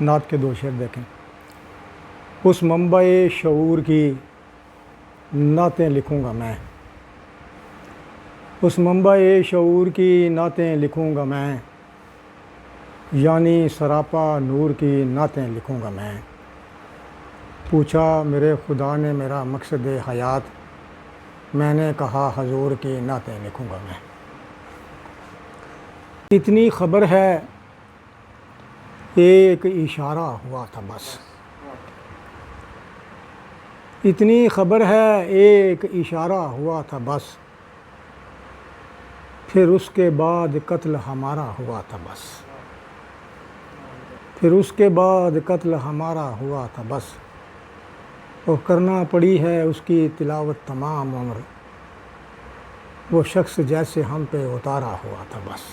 نعت کے دو شعر دیکھیں۔ اس منبع شعور کی نعتیں لکھوں گا میں، اس منبع شعور کی نعتیں لکھوں گا میں، یعنی سراپا نور کی نعتیں لکھوں گا میں۔ پوچھا میرے خدا نے میرا مقصد حیات، میں نے کہا حضور کی نعتیں لکھوں گا میں۔ اتنی خبر ہے ایک اشارہ ہوا تھا بس، اتنی خبر ہے ایک اشارہ ہوا تھا بس، پھر اس کے بعد قتل ہمارا ہوا تھا بس، پھر اس کے بعد قتل ہمارا ہوا تھا بس، اور کرنا پڑی ہے اس کی تلاوت تمام عمر، وہ شخص جیسے ہم پہ اتارا ہوا تھا بس،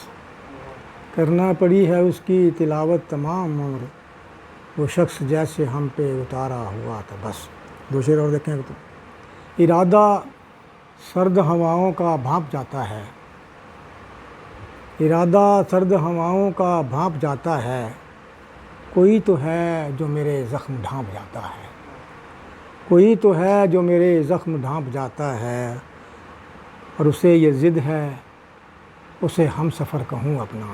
کرنا پڑی ہے اس کی تلاوت تمام عمر، وہ شخص جیسے ہم پہ اتارا ہوا تھا بس۔ دو شعر اور دیکھیں تو۔ ارادہ سرد ہواؤں کا بھانپ جاتا ہے، ارادہ سرد ہواؤں کا بھانپ جاتا ہے، کوئی تو ہے جو میرے زخم ڈھانپ جاتا ہے، کوئی تو ہے جو میرے زخم ڈھانپ جاتا ہے، اور اسے یہ ضد ہے اسے ہم سفر کہوں اپنا،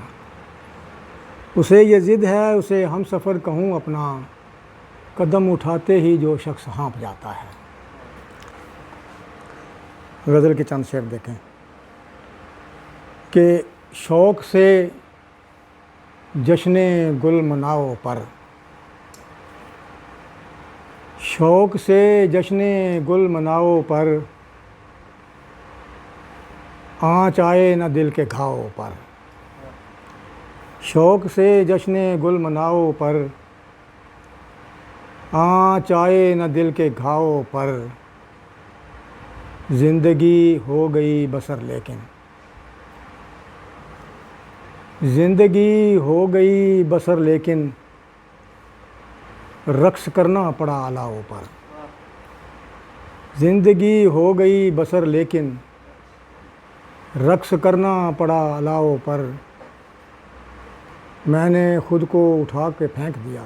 اسے یہ ضد ہے اسے ہم سفر کہوں اپنا، قدم اٹھاتے ہی جو شخص ہانپ جاتا ہے۔ غزل کے چند شعر دیکھیں کہ شوق سے جشن گل مناؤ پر، شوق سے جشن گل مناؤ پر، آنچ آئے نہ دل کے گھاؤ پر، شوق سے جشن گل مناؤ پر، آنچ آئے نہ دل کے گھاؤ پر، زندگی ہو گئی بسر لیکن، زندگی ہو گئی بسر لیکن، رقص کرنا پڑا الاؤ پر، زندگی ہو گئی بسر لیکن، رقص کرنا پڑا الاؤ پر، میں نے خود کو اٹھا کے پھینک دیا،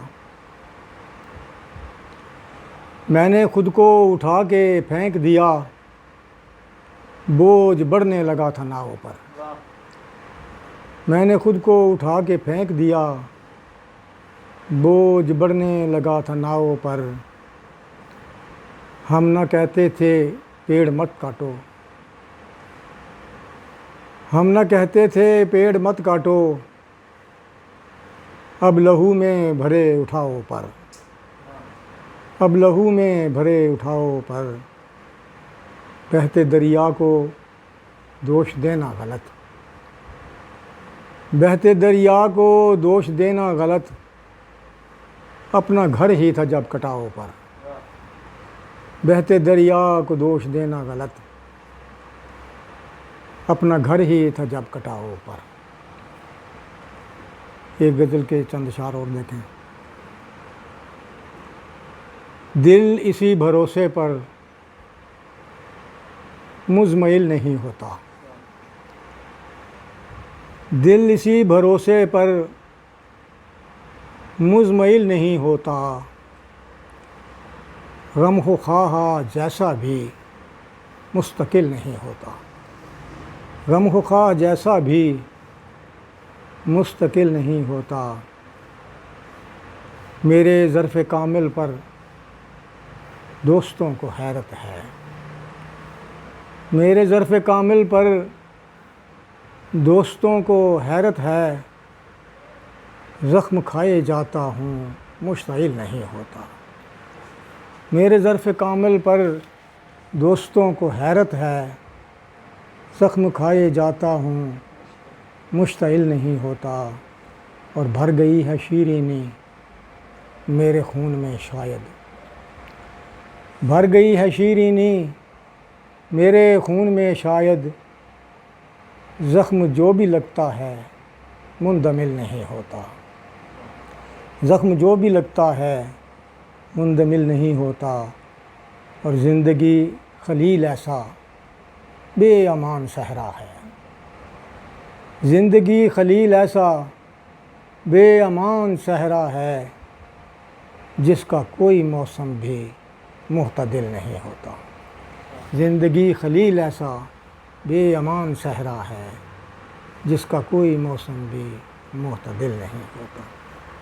میں نے خود کو اٹھا کے پھینک دیا، بوجھ بڑھنے لگا تھا ناؤ پر، میں نے خود کو اٹھا کے پھینک دیا، بوجھ بڑھنے لگا تھا ناؤ پر، ہم نہ کہتے تھے پیڑ مت کاٹو، ہم نہ کہتے تھے پیڑ مت کاٹو، اب لہو میں بھرے اٹھاؤ پر، اب لہو میں بھرے اٹھاؤ پر، بہتے دریا کو دوش دینا غلط، بہتے دریا کو دوش دینا غلط، اپنا گھر ہی تھا جب کٹاؤ پر، بہتے دریا کو دوش دینا غلط، اپنا گھر ہی تھا جب کٹاؤ پر۔ ایک غزل کے چند اشعار اور دیکھیں۔ دل اسی بھروسے پر مزمحل نہیں ہوتا، دل اسی بھروسے پر مزمحل نہیں ہوتا، غم خواہ جیسا بھی مستقل نہیں ہوتا، غم خواہ جیسا بھی مستقل نہیں ہوتا، میرے ظرف کامل پر دوستوں کو حیرت ہے، میرے ظرف کامل پر دوستوں کو حیرت ہے، زخم کھائے جاتا ہوں مشتعل نہیں ہوتا، میرے ظرف کامل پر دوستوں کو حیرت ہے، زخم کھائے جاتا ہوں مشتعل نہیں ہوتا، اور بھر گئی ہے شیرینی میرے خون میں شاید، بھر گئی ہے شیرینی میرے خون میں شاید، زخم جو بھی لگتا ہے مندمل نہیں ہوتا، زخم جو بھی لگتا ہے مندمل نہیں ہوتا، اور زندگی خلیل ایسا بے امان صحرا ہے، زندگی خلیل ایسا بے امان صحرا ہے، جس کا کوئی موسم بھی معتدل نہیں ہوتا۔ زندگی خلیل ایسا بے امان صحرا ہے جس کا کوئی موسم بھی معتدل نہیں ہوتا۔